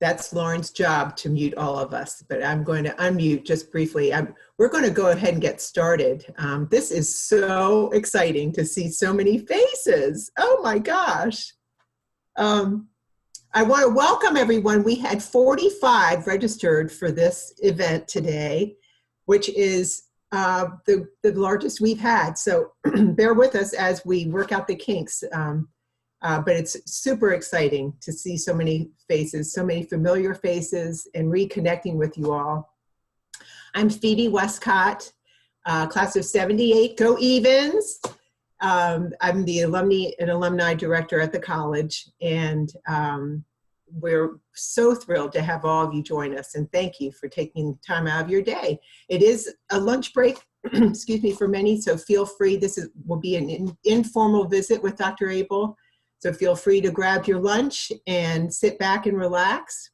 That's Lauren's job to mute all of us, but I'm going to unmute just briefly. We're going to go ahead and get started. This is so exciting to see so many faces. Oh my gosh. I want to welcome everyone. We had 45 registered for this event today, which is the largest we've had. So bear with us as we work out the kinks. But it's super exciting to see so many faces, so many familiar faces, and reconnecting with you all. I'm Phoebe Westcott, class of 78, go Evens. I'm the alumni director at the college, and we're so thrilled to have all of you join us, and thank you for taking time out of your day. It is a lunch break, excuse me, for many, so feel free. Will be an informal visit with Dr. Abell, so feel free to grab your lunch and sit back and relax.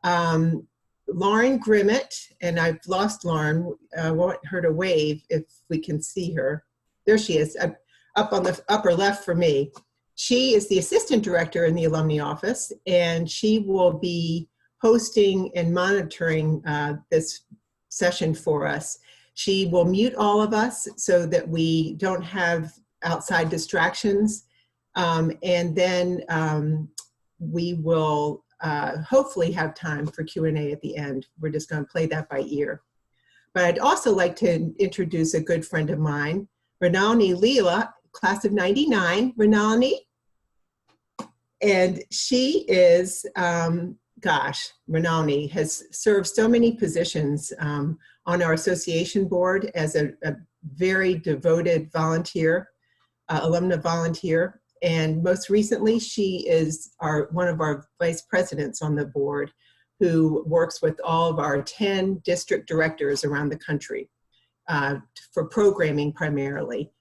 Lauren Grimmett, and I've lost Lauren, I want her to wave if we can see her. There she is, up on the upper left for me. She is the assistant director in the alumni office, and she will be hosting and monitoring this session for us. She will mute all of us so that we don't have outside distractions, and then we will hopefully have time for Q&A at the end. We're just going to play that by ear. But I'd also like to introduce a good friend of mine, Randolph Leela, class of 99, Randolph. And she is, Randolph has served so many positions on our association board as a very devoted volunteer, alumna volunteer. And most recently, she is one of our vice presidents on the board who works with all of our 10 district directors around the country for programming primarily.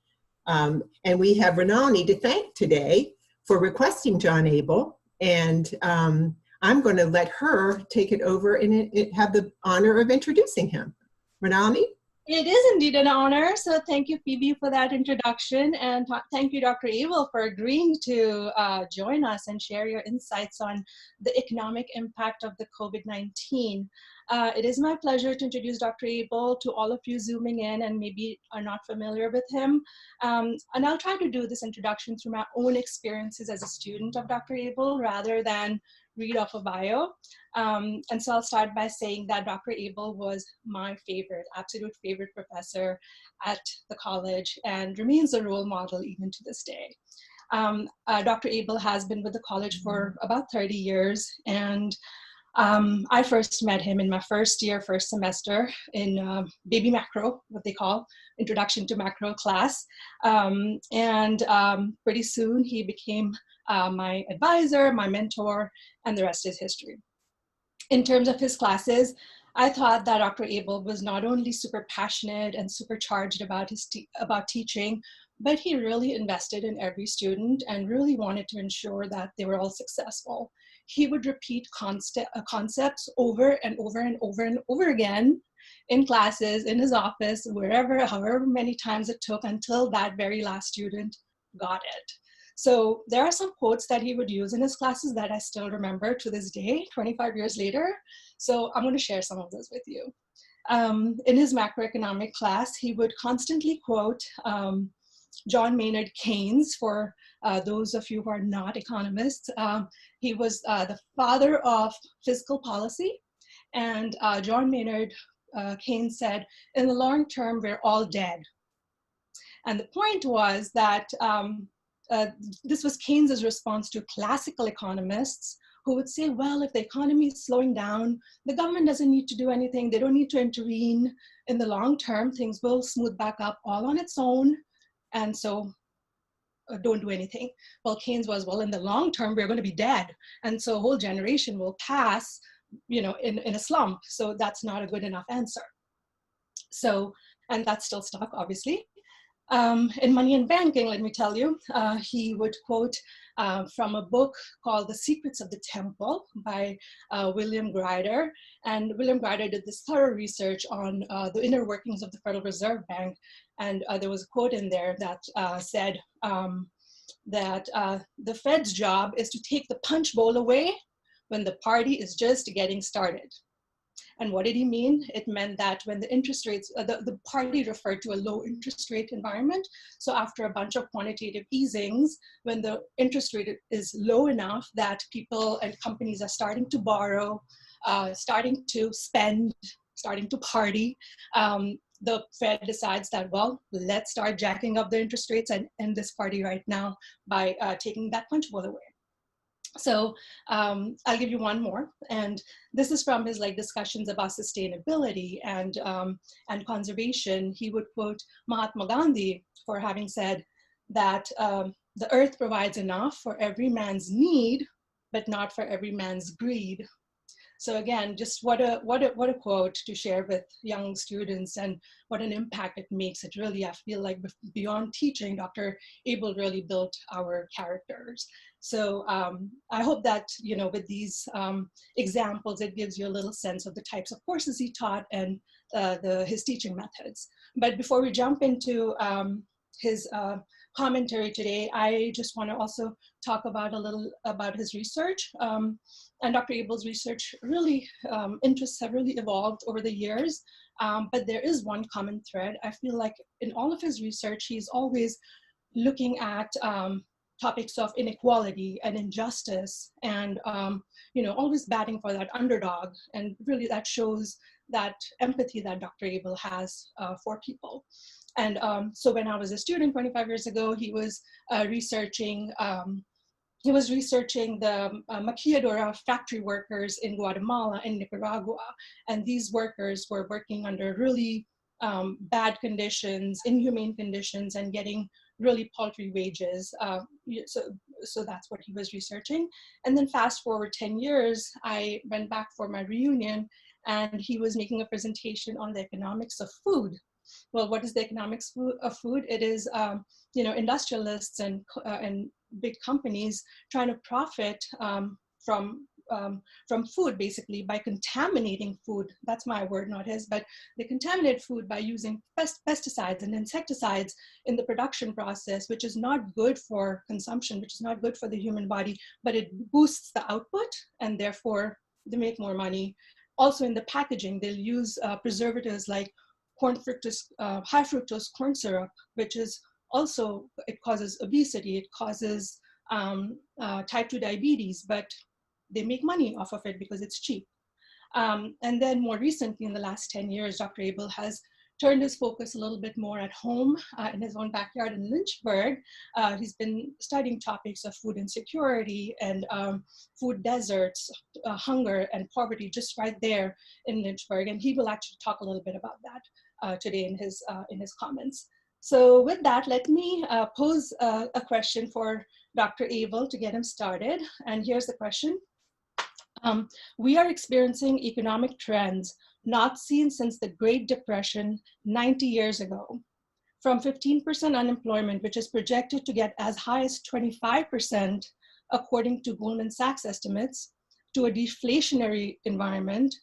And we have Randolph to thank today for requesting John Abell, and I'm going to let her take it over and have the honor of introducing him. Randolph? It is indeed an honor, so thank you, Phoebe, for that introduction, and thank you, Dr. Abell, for agreeing to join us and share your insights on the economic impact of the COVID-19. It is my pleasure to introduce Dr. Abell to all of you zooming in and maybe are not familiar with him. And I'll try to do this introduction through my own experiences as a student of Dr. Abell rather than read off a bio. And so I'll start by saying that Dr. Abell was my absolute favorite professor at the college and remains a role model even to this day. Dr. Abell has been with the college for about 30 years, and I first met him in my first semester in baby macro, what they call introduction to macro class. Pretty soon he became my advisor, my mentor, and the rest is history. In terms of his classes, I thought that Dr. Abell was not only super passionate and supercharged about teaching, but he really invested in every student and really wanted to ensure that they were all successful. He would repeat concepts over and over and over and over again in classes, in his office, however many times it took until that very last student got it. So there are some quotes that he would use in his classes that I still remember to this day, 25 years later. So I'm going to share some of those with you. In his macroeconomic class, he would constantly quote John Maynard Keynes. For those of you who are not economists, he was the father of fiscal policy. And John Maynard Keynes said, in the long term, we're all dead. And the point was that this was Keynes's response to classical economists who would say, well, if the economy is slowing down, the government doesn't need to do anything. They don't need to intervene. In the long term, things will smooth back up all on its own. And so don't do anything. Well, Keynes was, well, in the long term, we're going to be dead. And so a whole generation will pass, in a slump. So that's not a good enough answer. So, and that's still stuck, obviously. In Money and Banking, let me tell you, he would quote from a book called The Secrets of the Temple by William Grider. And William Grider did this thorough research on the inner workings of the Federal Reserve Bank. And there was a quote in there that said that the Fed's job is to take the punch bowl away when the party is just getting started. And what did he mean? It meant that when the interest rates, the party referred to a low interest rate environment. So after a bunch of quantitative easings, when the interest rate is low enough that people and companies are starting to borrow, starting to spend, starting to party, the Fed decides that, well, let's start jacking up the interest rates and end this party right now by taking that punch bowl away. So I'll give you one more, and this is from his discussions about sustainability and conservation. He would quote Mahatma Gandhi for having said that the earth provides enough for every man's need, but not for every man's greed. So again, just what a quote to share with young students, and what an impact it makes. It really, I feel like beyond teaching, Dr. Abell really built our characters. So I hope that, with these examples, it gives you a little sense of the types of courses he taught and his teaching methods. But before we jump into his commentary today, I just want to also talk about a little about his research. And Dr. Abell's research really, interests have really evolved over the years, but there is one common thread. I feel like in all of his research, he's always looking at topics of inequality and injustice, and always batting for that underdog. And really that shows that empathy that Dr. Abell has for people. And so when I was a student 25 years ago, he was researching the maquiladora factory workers in Guatemala and Nicaragua. And these workers were working under really bad conditions, inhumane conditions, and getting really paltry wages. So that's what he was researching. And then fast forward 10 years, I went back for my reunion, and he was making a presentation on the economics of food. Well, what is the economics of food? It is, industrialists and big companies trying to profit from food, basically, by contaminating food. That's my word, not his, but they contaminate food by using pesticides and insecticides in the production process, which is not good for consumption, which is not good for the human body, but it boosts the output, and therefore they make more money. Also in the packaging, they'll use preservatives like high fructose corn syrup, which is also, it causes obesity, it causes type 2 diabetes, but they make money off of it because it's cheap. And then more recently, in the last 10 years, Dr. Abell has turned his focus a little bit more at home in his own backyard in Lynchburg. He's been studying topics of food insecurity and food deserts, hunger and poverty, just right there in Lynchburg. And he will actually talk a little bit about that today in his comments. So with that, let me pose a question for Dr. Abell to get him started. And here's the question. We are experiencing economic trends not seen since the Great Depression 90 years ago. From 15% unemployment, which is projected to get as high as 25%, according to Goldman Sachs estimates, to a deflationary environment,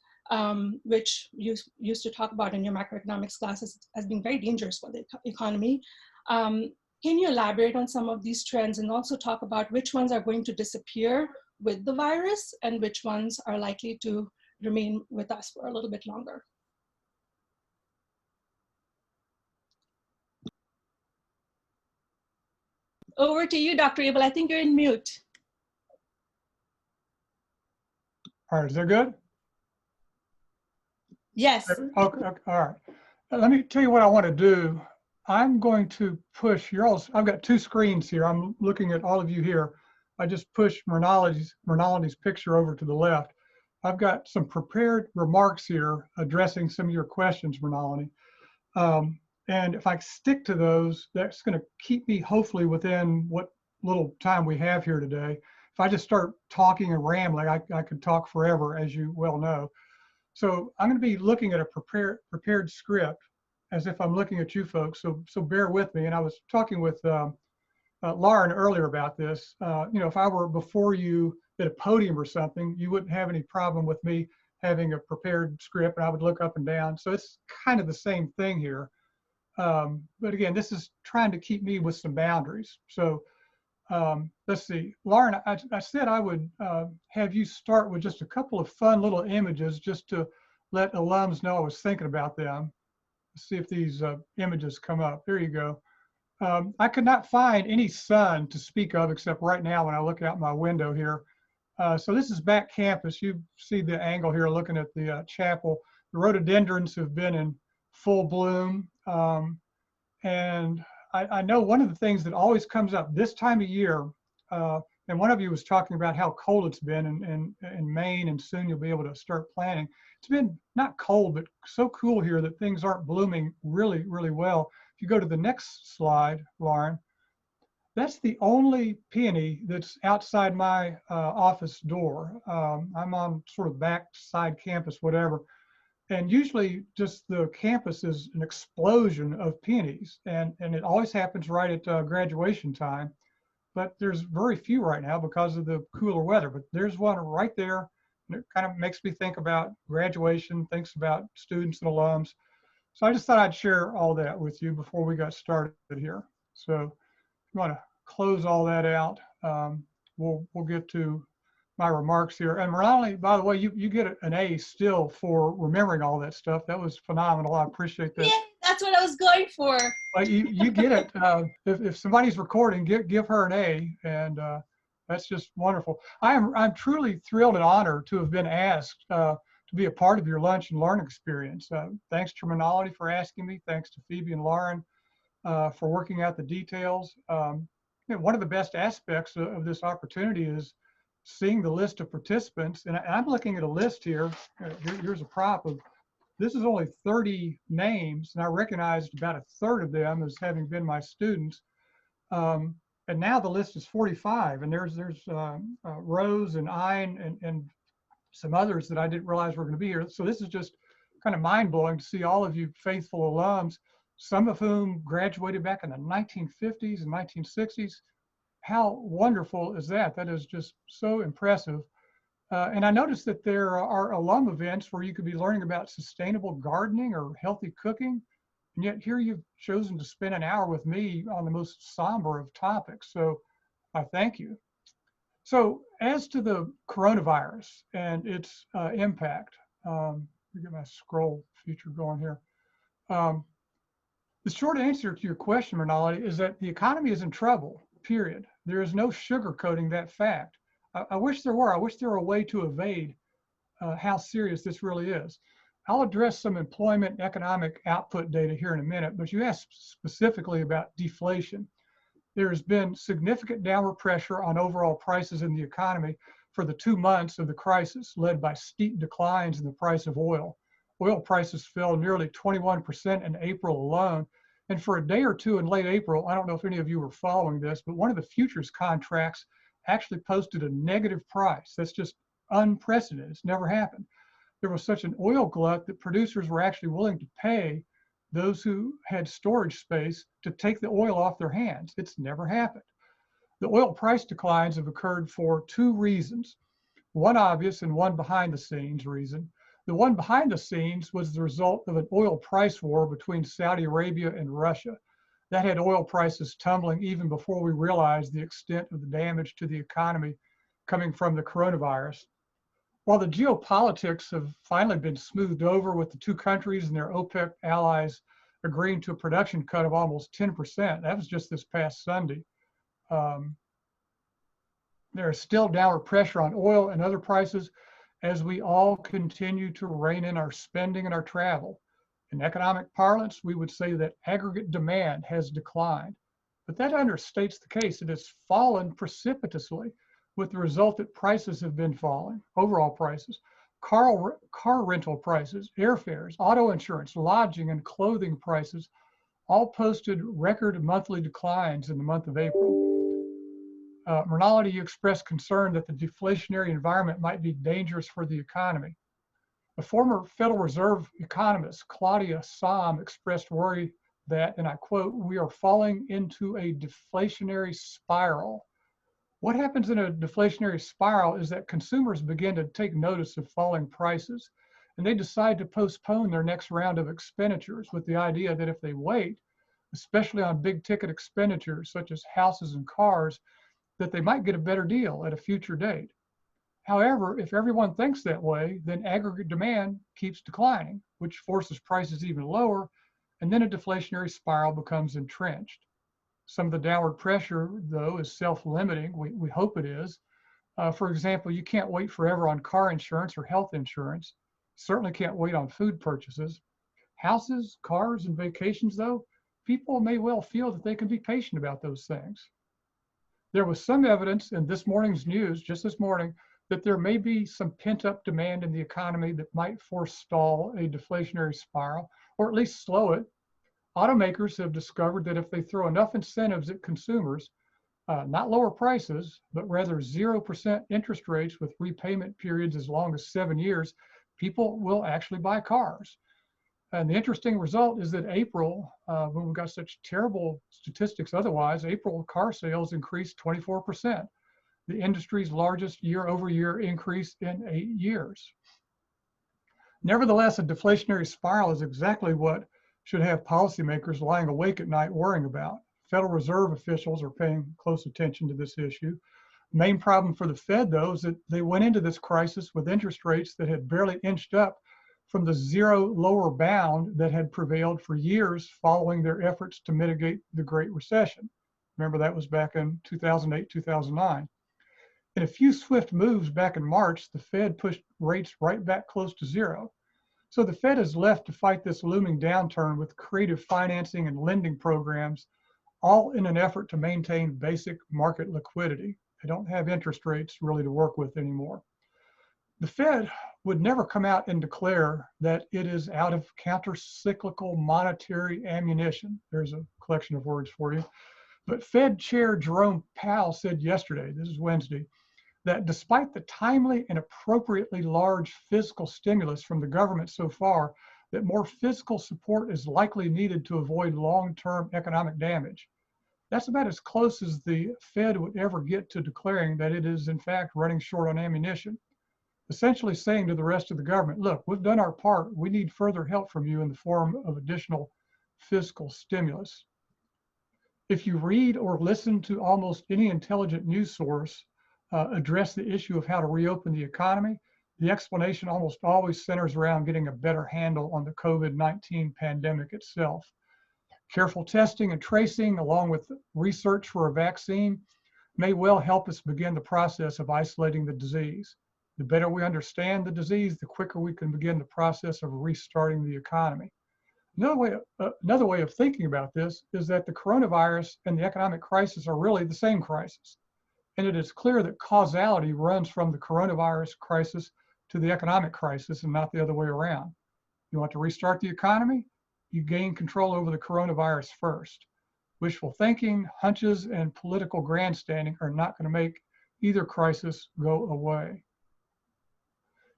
which you used to talk about in your macroeconomics classes as being very dangerous for the economy. Can you elaborate on some of these trends and also talk about which ones are going to disappear with the virus and which ones are likely to remain with us for a little bit longer? Over to you, Dr. Abell. I think you're in mute. All right, is that good? Yes. Okay, all right. Let me tell you what I want to do. I'm going to push I've got two screens here. I'm looking at all of you here. I just pushed Mrinalini's picture over to the left. I've got some prepared remarks here addressing some of your questions, Mrinalini. And if I stick to those, that's going to keep me hopefully within what little time we have here today. If I just start talking and rambling, I could talk forever, as you well know. So I'm going to be looking at a prepared script as if I'm looking at you folks. So bear with me. And I was talking with Lauren earlier about this. If I were before you at a podium or something, you wouldn't have any problem with me having a prepared script, and I would look up and down. So it's kind of the same thing here. But again, this is trying to keep me with some boundaries. So Let's see, Lauren, I said I would have you start with just a couple of fun little images just to let alums know I was thinking about them. Let's see if these images come up. There you go. I could not find any sun to speak of except right now when I look out my window here. So this is back campus. You see the angle here looking at the chapel. The rhododendrons have been in full bloom. And I know one of the things that always comes up this time of year, and one of you was talking about how cold it's been in Maine, and soon you'll be able to start planting. It's been not cold, but so cool here that things aren't blooming really, really well. If you go to the next slide, Lauren, that's the only peony that's outside my office door. I'm on sort of backside campus, whatever. And usually just the campus is an explosion of peonies. And it always happens right at graduation time. But there's very few right now because of the cooler weather. But there's one right there. And it kind of makes me think about graduation, thinks about students and alums. So I just thought I'd share all that with you before we got started here. So if you want to close all that out, we'll get to my remarks here. And Ronnie, by the way, you get an A still for remembering all that stuff. That was phenomenal. I appreciate that. Yeah, that's what I was going for. But you get it. If somebody's recording, give her an A, and that's just wonderful. I'm truly thrilled and honored to have been asked to be a part of your lunch and learn experience. Thanks to Terminology for asking me. Thanks to Phoebe and Lauren for working out the details. One of the best aspects of this opportunity is seeing the list of participants. And I'm looking at a list here. Here's a prop of, this is only 30 names, and I recognized about a third of them as having been my students. And now the list is 45, and there's Rose and Ein and some others that I didn't realize were going to be here. So this is just kind of mind-blowing to see all of you faithful alums, some of whom graduated back in the 1950s and 1960s. How wonderful is that? That is just so impressive. And I noticed that there are alum events where you could be learning about sustainable gardening or healthy cooking. And yet here you've chosen to spend an hour with me on the most somber of topics. So I thank you. So as to the coronavirus and its impact, let me get my scroll feature going here. The short answer to your question, Ronaldi, is that the economy is in trouble, period. There is no sugarcoating that fact. I wish there were. I wish there were a way to evade how serious this really is. I'll address some employment and economic output data here in a minute, but you asked specifically about deflation. There has been significant downward pressure on overall prices in the economy for the 2 months of the crisis, led by steep declines in the price of oil. Oil prices fell nearly 21% in April alone. And for a day or two in late April, I don't know if any of you were following this, but one of the futures contracts actually posted a negative price. That's just unprecedented. It's never happened. There was such an oil glut that producers were actually willing to pay those who had storage space to take the oil off their hands. It's never happened. The oil price declines have occurred for 2 reasons, one obvious and one behind the scenes reason. The one behind the scenes was the result of an oil price war between Saudi Arabia and Russia. That had oil prices tumbling even before we realized the extent of the damage to the economy coming from the coronavirus. While the geopolitics have finally been smoothed over with the 2 countries and their OPEC allies agreeing to a production cut of almost 10%, that was just this past Sunday. There is still downward pressure on oil and other prices as we all continue to rein in our spending and our travel. In economic parlance, we would say that aggregate demand has declined, but that understates the case. It has fallen precipitously, with the result that prices have been falling, overall prices. Car rental prices, airfares, auto insurance, lodging, and clothing prices all posted record monthly declines in the month of April. Ronaldi, you expressed concern that the deflationary environment might be dangerous for the economy. A former Federal Reserve economist, Claudia Sahm, expressed worry that, and I quote, "We are falling into a deflationary spiral." What happens in a deflationary spiral is that consumers begin to take notice of falling prices, and they decide to postpone their next round of expenditures with the idea that if they wait, especially on big ticket expenditures such as houses and cars, that they might get a better deal at a future date. However, if everyone thinks that way, then aggregate demand keeps declining, which forces prices even lower, and then a deflationary spiral becomes entrenched. Some of the downward pressure, though, is self-limiting. We hope it is. For example, you can't wait forever on car insurance or health insurance. Certainly can't wait on food purchases. Houses, cars, and vacations, though, people may well feel that they can be patient about those things. There was some evidence in this morning's news, just this morning, that there may be some pent-up demand in the economy that might forestall a deflationary spiral, or at least slow it. Automakers have discovered that if they throw enough incentives at consumers, not lower prices, but rather 0% interest rates with repayment periods as long as 7 years, people will actually buy cars. And the interesting result is that April, when we got such terrible statistics otherwise, April car sales increased 24%, the industry's largest year-over-year increase in 8 years. Nevertheless, a deflationary spiral is exactly what should have policymakers lying awake at night worrying about. Federal Reserve officials are paying close attention to this issue. Main problem for the Fed, though, is that they went into this crisis with interest rates that had barely inched up from the zero lower bound that had prevailed for years following their efforts to mitigate the Great Recession. Remember, that was back in 2008, 2009. In a few swift moves back in March, the Fed pushed rates right back close to zero. So the Fed is left to fight this looming downturn with creative financing and lending programs, all in an effort to maintain basic market liquidity. They don't have interest rates really to work with anymore. The Fed would never come out and declare that it is out of counter-cyclical monetary ammunition. There's a collection of words for you. But Fed Chair Jerome Powell said yesterday, this is Wednesday, that despite the timely and appropriately large fiscal stimulus from the government so far, that more fiscal support is likely needed to avoid long-term economic damage. That's about as close as the Fed would ever get to declaring that it is in fact running short on ammunition. Essentially saying to the rest of the government, look, we've done our part. We need further help from you in the form of additional fiscal stimulus. If you read or listen to almost any intelligent news source address the issue of how to reopen the economy, the explanation almost always centers around getting a better handle on the COVID-19 pandemic itself. Careful testing and tracing, along with research for a vaccine, may well help us begin the process of isolating the disease. The better we understand the disease, the quicker we can begin the process of restarting the economy. Another way of thinking about this is that the coronavirus and the economic crisis are really the same crisis. And it is clear that causality runs from the coronavirus crisis to the economic crisis and not the other way around. You want to restart the economy? You gain control over the coronavirus first. Wishful thinking, hunches, and political grandstanding are not going to make either crisis go away.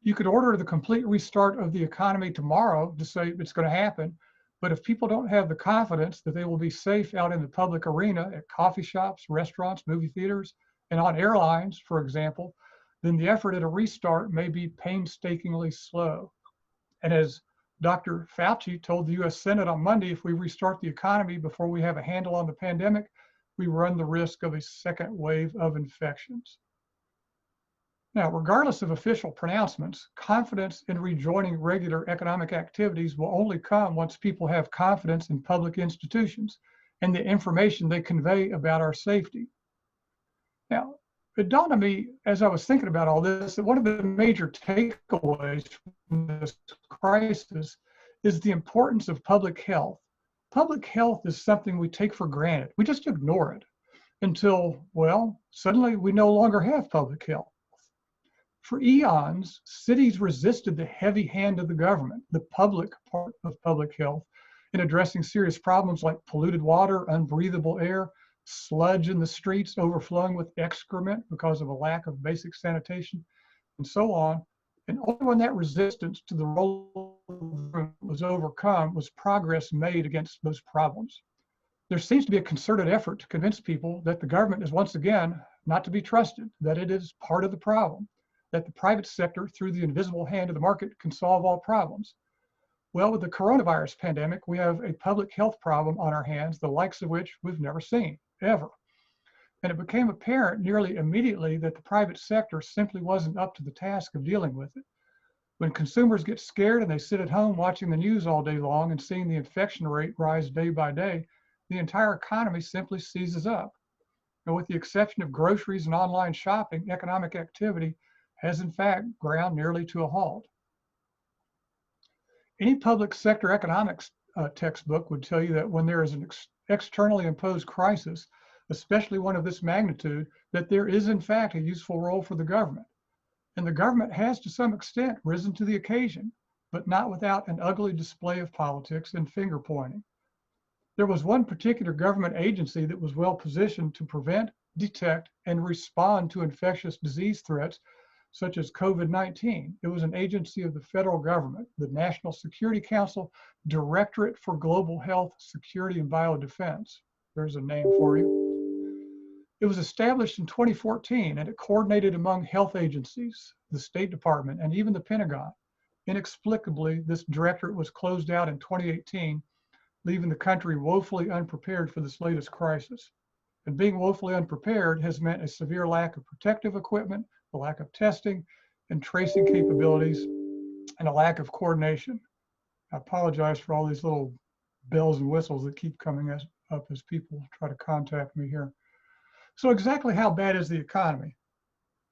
You could order the complete restart of the economy tomorrow to say it's going to happen, but if people don't have the confidence that they will be safe out in the public arena at coffee shops, restaurants, movie theaters, and on airlines, for example, then the effort at a restart may be painstakingly slow. And as Dr. Fauci told the US Senate on Monday, if we restart the economy before we have a handle on the pandemic, we run the risk of a second wave of infections. Now, regardless of official pronouncements, confidence in rejoining regular economic activities will only come once people have confidence in public institutions and the information they convey about our safety. Now, it dawned on me as I was thinking about all this that one of the major takeaways from this crisis is the importance of public health. Public health is something we take for granted. We just ignore it until, well, suddenly we no longer have public health. For eons, cities resisted the heavy hand of the government, the public part of public health, in addressing serious problems like polluted water, unbreathable air, sludge in the streets overflowing with excrement because of a lack of basic sanitation, and so on. And only when that resistance to the role was overcome was progress made against those problems. There seems to be a concerted effort to convince people that the government is once again not to be trusted, that it is part of the problem, that the private sector, through the invisible hand of the market, can solve all problems. Well, with the coronavirus pandemic, we have a public health problem on our hands, the likes of which we've never seen, ever. And it became apparent nearly immediately that the private sector simply wasn't up to the task of dealing with it. When consumers get scared and they sit at home watching the news all day long and seeing the infection rate rise day by day, the entire economy simply seizes up. And with the exception of groceries and online shopping, economic activity has in fact ground nearly to a halt. Any public sector economics textbook would tell you that when there is an externally imposed crisis, especially one of this magnitude, that there is in fact a useful role for the government. And the government has to some extent risen to the occasion, but not without an ugly display of politics and finger pointing. There was one particular government agency that was well positioned to prevent, detect, and respond to infectious disease threats such as COVID-19. It was an agency of the federal government, the National Security Council, Directorate for Global Health, Security, and Biodefense. There's a name for you. It was established in 2014, and it coordinated among health agencies, the State Department, and even the Pentagon. Inexplicably, this directorate was closed out in 2018, leaving the country woefully unprepared for this latest crisis. And being woefully unprepared has meant a severe lack of protective equipment, a lack of testing and tracing capabilities, and a lack of coordination. I apologize for all these little bells and whistles that keep coming up as people try to contact me here. So exactly how bad is the economy?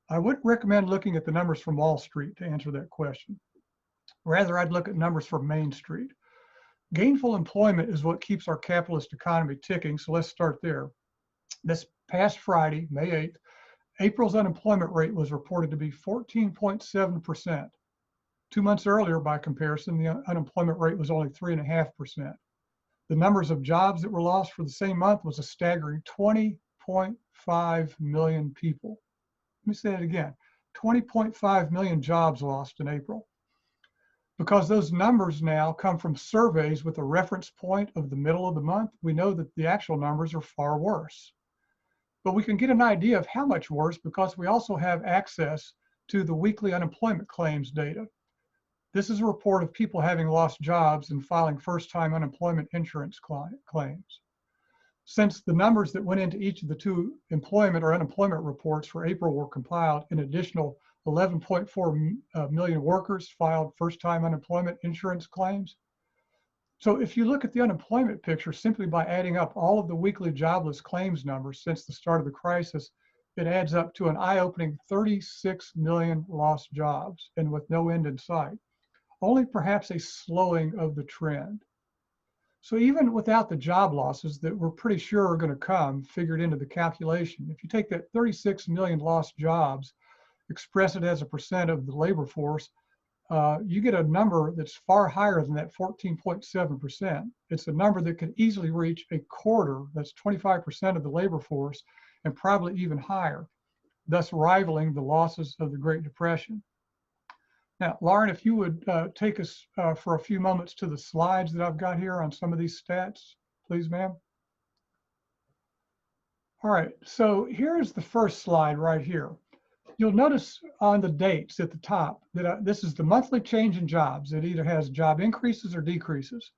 I wouldn't recommend looking at the numbers from Wall Street to answer that question. Rather, I'd look at numbers from Main Street. Gainful employment is what keeps our capitalist economy ticking, so let's start there. This past Friday, May 8th, April's unemployment rate was reported to be 14.7%. 2 months earlier, by comparison, the unemployment rate was only 3.5%. The numbers of jobs that were lost for the same month was a staggering 20.5 million people. Let me say that again, 20.5 million jobs lost in April. Because those numbers now come from surveys with a reference point of the middle of the month, we know that the actual numbers are far worse. But we can get an idea of how much worse because we also have access to the weekly unemployment claims data. This is a report of people having lost jobs and filing first-time unemployment insurance claims. Since the numbers that went into each of the two employment or unemployment reports for April were compiled, an additional 11.4 million workers filed first-time unemployment insurance claims. So if you look at the unemployment picture simply by adding up all of the weekly jobless claims numbers since the start of the crisis, it adds up to an eye-opening 36 million lost jobs, and with no end in sight. Only perhaps a slowing of the trend. So even without the job losses that we're pretty sure are going to come figured into the calculation, if you take that 36 million lost jobs, express it as a percent of the labor force, you get a number that's far higher than that 14.7%. It's a number that could easily reach a quarter, that's 25% of the labor force, and probably even higher, thus rivaling the losses of the Great Depression. Now, Lauren, if you would take us for a few moments to the slides that I've got here on some of these stats, please, ma'am. All right, so here's the first slide right here. You'll notice on the dates at the top that this is the monthly change in jobs. It either has job increases or decreases.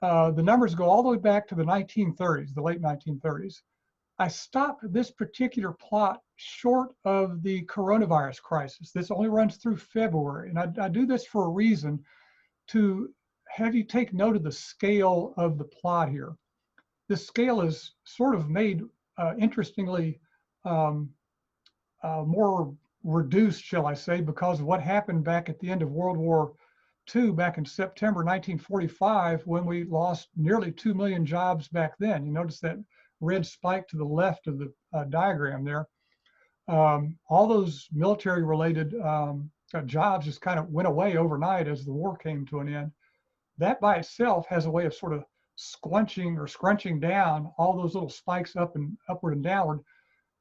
The numbers go all the way back to the 1930s, the late 1930s. I stopped this particular plot short of the coronavirus crisis. This only runs through February, and I do this for a reason, to have you take note of the scale of the plot here. This scale is sort of made interestingly more reduced, shall I say, because of what happened back at the end of World War II, back in September 1945, when we lost nearly 2 million jobs back then. You notice that red spike to the left of the diagram there. All those military-related jobs just kind of went away overnight as the war came to an end. That by itself has a way of sort of squunching or scrunching down all those little spikes upward and downward.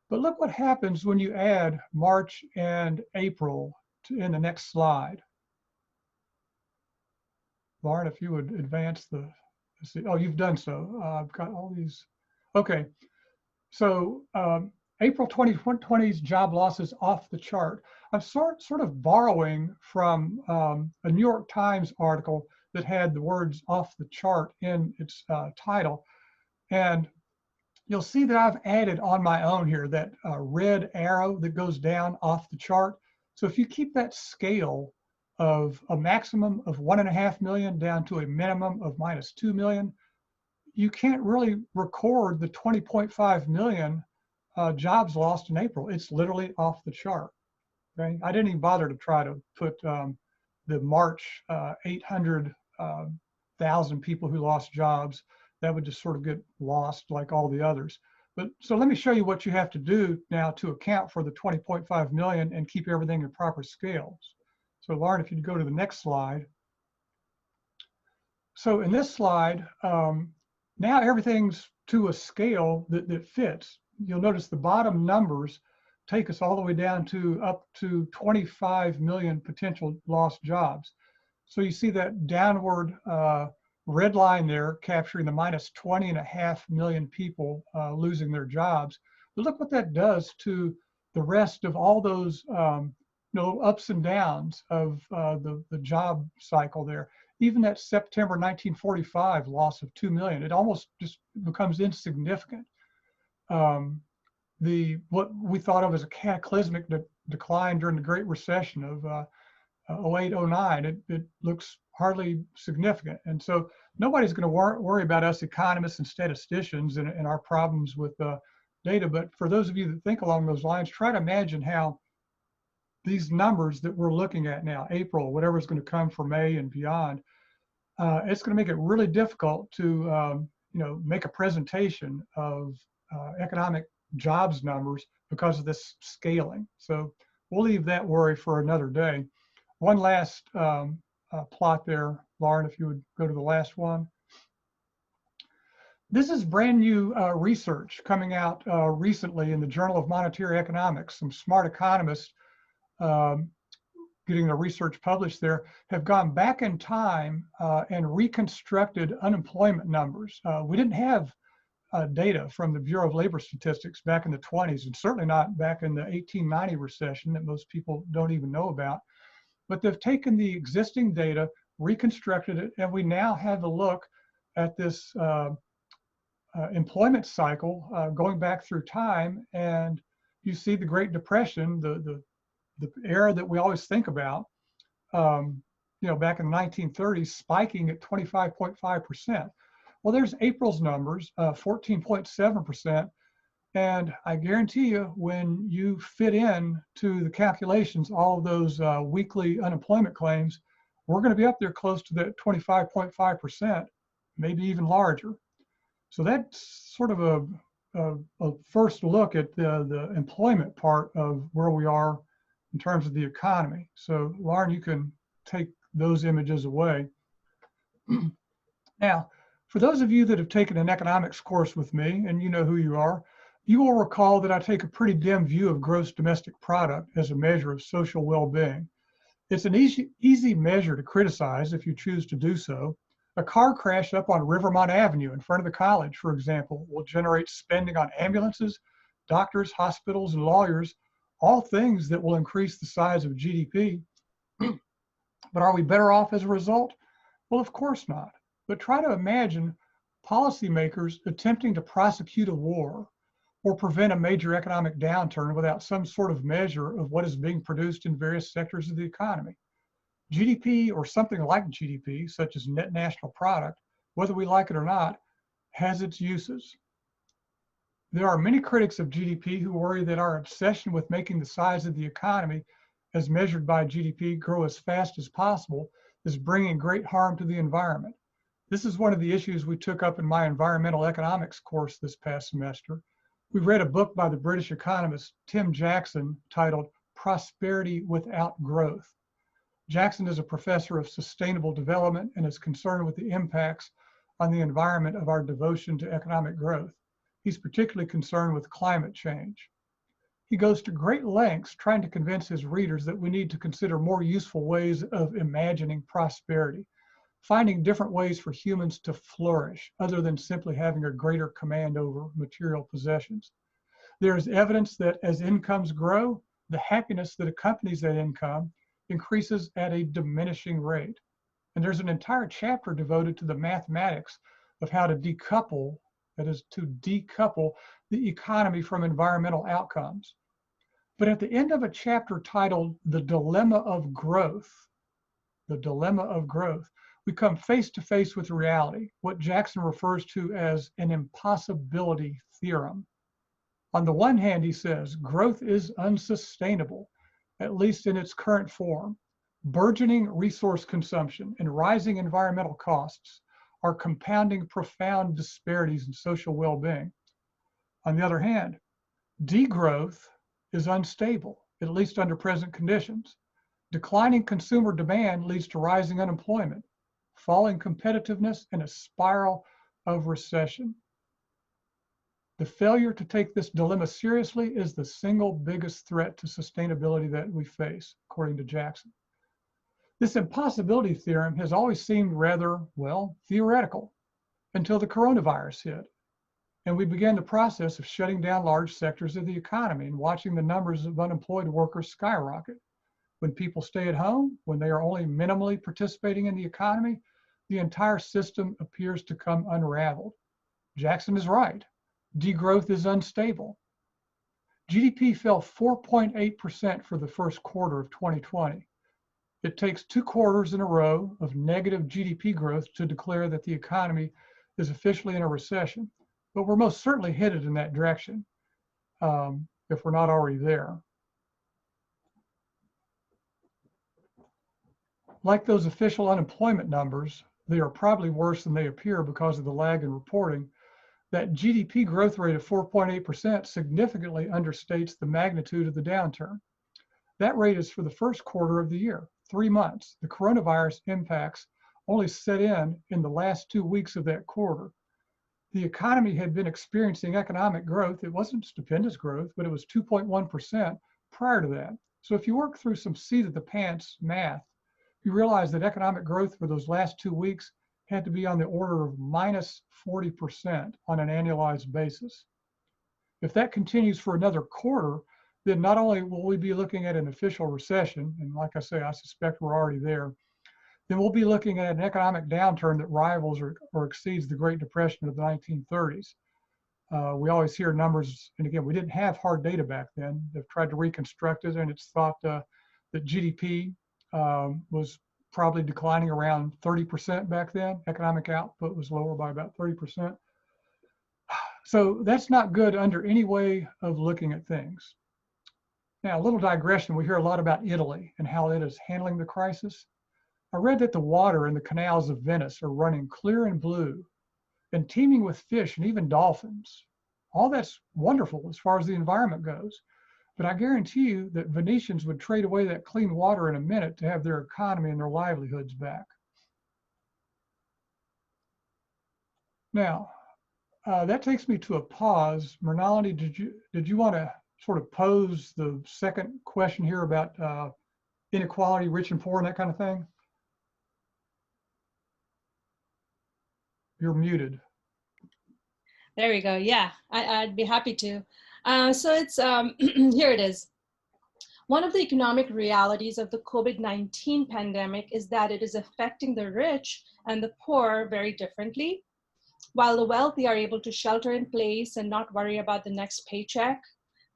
But look what happens when you add March and April in the next slide. Lauren, if you would advance the, oh, you've done so. I've got all these. Okay, so April 2020's job losses off the chart. I'm sort of borrowing from a New York Times article that had the words off the chart in its title. And you'll see that I've added on my own here that red arrow that goes down off the chart. So if you keep that scale of a maximum of 1.5 million down to a minimum of -2 million, you can't really record the 20.5 million jobs lost in April. It's literally off the chart. Okay, I didn't even bother to try to put the March 800,000 people who lost jobs. That would just sort of get lost like all the others. But so let me show you what you have to do now to account for the 20.5 million and keep everything in proper scales. So Lauren, if you'd go to the next slide. So in this slide, now everything's to a scale that fits. You'll notice the bottom numbers take us all the way down to up to 25 million potential lost jobs. So you see that downward red line there capturing the -20.5 million people losing their jobs. But look what that does to the rest of all those ups and downs of the job cycle there. Even that September 1945 loss of 2 million, it almost just becomes insignificant. What we thought of as a cataclysmic decline during the Great Recession of 08, 09, it looks hardly significant. And so nobody's going to worry about us economists and statisticians and our problems with data. But for those of you that think along those lines, try to imagine how these numbers that we're looking at now, April, whatever's going to come for May and beyond, it's going to make it really difficult to make a presentation of economic jobs numbers because of this scaling. So we'll leave that worry for another day. One last plot there, Lauren, if you would go to the last one. This is brand new research coming out recently in the Journal of Monetary Economics. Some smart economists getting their research published there have gone back in time and reconstructed unemployment numbers. We didn't have data from the Bureau of Labor Statistics back in the 20s, and certainly not back in the 1890 recession that most people don't even know about. But they've taken the existing data, reconstructed it, and we now have a look at this employment cycle going back through time. And you see the Great Depression, the era that we always think about, back in the 1930s, spiking at 25.5%. Well, there's April's numbers, 14.7%. And I guarantee you, when you fit in to the calculations, all of those weekly unemployment claims, we're going to be up there close to that 25.5%, maybe even larger. So that's sort of a first look at the employment part of where we are in terms of the economy. So Lauren, you can take those images away. Now, for those of you that have taken an economics course with me, and you know who you are, you will recall that I take a pretty dim view of gross domestic product as a measure of social well-being. It's an easy measure to criticize if you choose to do so. A car crash up on Rivermont Avenue in front of the college, for example, will generate spending on ambulances, doctors, hospitals, and lawyers, all things that will increase the size of GDP. But are we better off as a result? Well, of course not. But try to imagine policymakers attempting to prosecute a war or prevent a major economic downturn without some sort of measure of what is being produced in various sectors of the economy. GDP, or something like GDP, such as net national product, whether we like it or not, has its uses. There are many critics of GDP who worry that our obsession with making the size of the economy, as measured by GDP, grow as fast as possible is bringing great harm to the environment. This is one of the issues we took up in my environmental economics course this past semester. We read a book by the British economist Tim Jackson titled Prosperity Without Growth. Jackson is a professor of sustainable development and is concerned with the impacts on the environment of our devotion to economic growth. He's particularly concerned with climate change. He goes to great lengths trying to convince his readers that we need to consider more useful ways of imagining prosperity, finding different ways for humans to flourish other than simply having a greater command over material possessions. There is evidence that as incomes grow, the happiness that accompanies that income increases at a diminishing rate. And there's an entire chapter devoted to the mathematics of how to decouple that is to decouple the economy from environmental outcomes. But at the end of a chapter titled The Dilemma of Growth, the dilemma of growth, we come face to face with reality, what Jackson refers to as an impossibility theorem. On the one hand, he says, growth is unsustainable, at least in its current form. Burgeoning resource consumption and rising environmental costs are compounding profound disparities in social well-being. On the other hand, degrowth is unstable, at least under present conditions. Declining consumer demand leads to rising unemployment, falling competitiveness, and a spiral of recession. The failure to take this dilemma seriously is the single biggest threat to sustainability that we face, according to Jackson. This impossibility theorem has always seemed rather, well, theoretical until the coronavirus hit. And we began the process of shutting down large sectors of the economy and watching the numbers of unemployed workers skyrocket. When people stay at home, when they are only minimally participating in the economy, the entire system appears to come unraveled. Jackson is right. Degrowth is unstable. GDP fell 4.8% for the first quarter of 2020. It takes 2 quarters in a row of negative GDP growth to declare that the economy is officially in a recession, but we're most certainly headed in that direction, if we're not already there. Like those official unemployment numbers, they are probably worse than they appear because of the lag in reporting. That GDP growth rate of 4.8% significantly understates the magnitude of the downturn. That rate is for the first quarter of the year, 3 months. The coronavirus impacts only set in the last 2 weeks of that quarter. The economy had been experiencing economic growth. It wasn't stupendous growth, but it was 2.1% prior to that. So if you work through some seat of the pants math, you realize that economic growth for those last 2 weeks had to be on the order of minus 40% on an annualized basis. If that continues for another quarter, then not only will we be looking at an official recession, and like I say, I suspect we're already there, then we'll be looking at an economic downturn that rivals or exceeds the Great Depression of the 1930s. We always hear numbers, and again, we didn't have hard data back then. They've tried to reconstruct it, and it's thought that GDP was probably declining around 30% back then. Economic output was lower by about 30%. So that's not good under any way of looking at things. Now, a little digression, we hear a lot about Italy and how it is handling the crisis. I read that the water in the canals of Venice are running clear and blue and teeming with fish and even dolphins. All that's wonderful as far as the environment goes. But I guarantee you that Venetians would trade away that clean water in a minute to have their economy and their livelihoods back. Now, that takes me to a pause. Mrinalini, did you want to sort of pose the second question here about inequality, rich and poor, and that kind of thing? You're muted. There we go. Yeah, I'd be happy to. So it's, here it is. One of the economic realities of the COVID-19 pandemic is that it is affecting the rich and the poor very differently. While the wealthy are able to shelter in place and not worry about the next paycheck,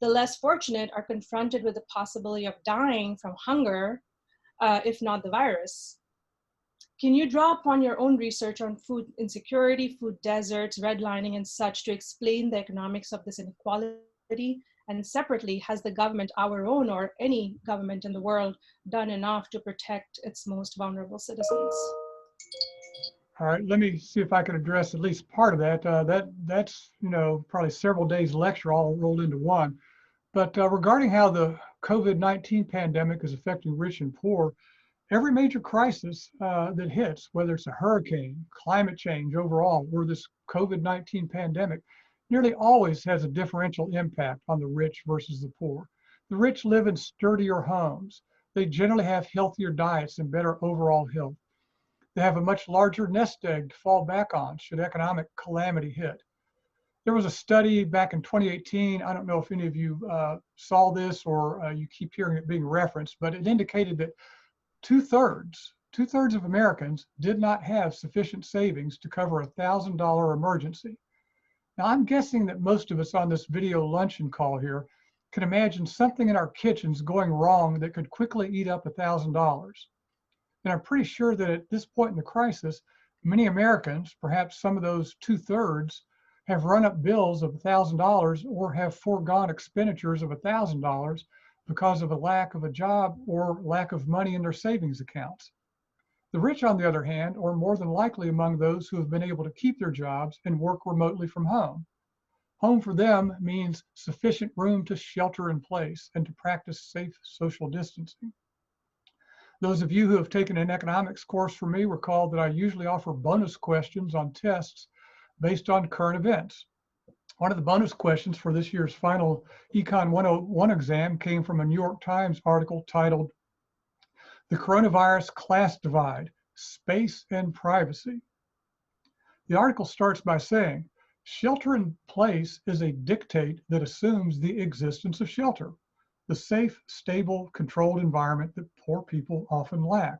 the less fortunate are confronted with the possibility of dying from hunger, if not the virus. Can you draw upon your own research on food insecurity, food deserts, redlining, and such to explain the economics of this inequality? And separately, has the government, our own or any government in the world, done enough to protect its most vulnerable citizens? All right, let me see if I can address at least part of that. That's probably several days lecture all rolled into one. But regarding how the COVID-19 pandemic is affecting rich and poor, every major crisis that hits, whether it's a hurricane, climate change overall, or this COVID-19 pandemic, nearly always has a differential impact on the rich versus the poor. The rich live in sturdier homes. They generally have healthier diets and better overall health. They have a much larger nest egg to fall back on should economic calamity hit. There was a study back in 2018, I don't know if any of you saw this or you keep hearing it being referenced, but it indicated that two-thirds of Americans did not have sufficient savings to cover a $1,000 emergency. Now, I'm guessing that most of us on this video luncheon call here can imagine something in our kitchens going wrong that could quickly eat up $1,000. And I'm pretty sure that at this point in the crisis, many Americans, perhaps some of those 2/3, have run up bills of $1,000 or have foregone expenditures of $1,000 because of a lack of a job or lack of money in their savings accounts. The rich, on the other hand, are more than likely among those who have been able to keep their jobs and work remotely from home. Home for them means sufficient room to shelter in place and to practice safe social distancing. Those of you who have taken an economics course from me recall that I usually offer bonus questions on tests based on current events. One of the bonus questions for this year's final Econ 101 exam came from a New York Times article titled, "The Coronavirus Class Divide, Space and Privacy." The article starts by saying, shelter in place is a dictate that assumes the existence of shelter, the safe, stable, controlled environment that poor people often lack.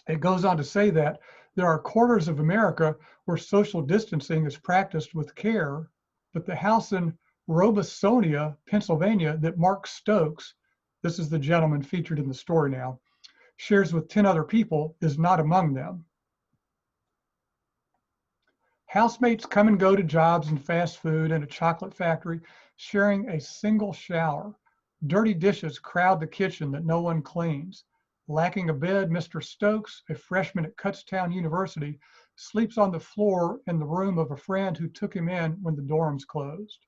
It goes on to say that there are quarters of America where social distancing is practiced with care, but the house in Robesonia, Pennsylvania, that Mark Stokes, this is the gentleman featured in the story now, shares with 10 other people is not among them. Housemates come and go to jobs in fast food and a chocolate factory, sharing a single shower. Dirty dishes crowd the kitchen that no one cleans. Lacking a bed, Mr. Stokes, a freshman at Kutztown University, sleeps on the floor in the room of a friend who took him in when the dorms closed.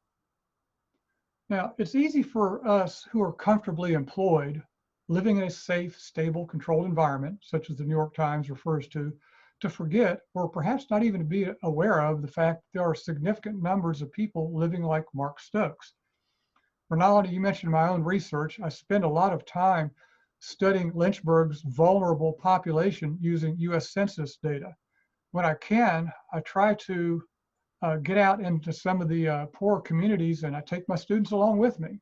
Now, it's easy for us who are comfortably employed, living in a safe, stable, controlled environment, such as the New York Times refers to forget, or perhaps not even to be aware of, the fact that there are significant numbers of people living like Mark Stokes. Rinaldi, you mentioned my own research. I spend a lot of time studying Lynchburg's vulnerable population using US Census data. When I can, I try to get out into some of the poor communities, and I take my students along with me.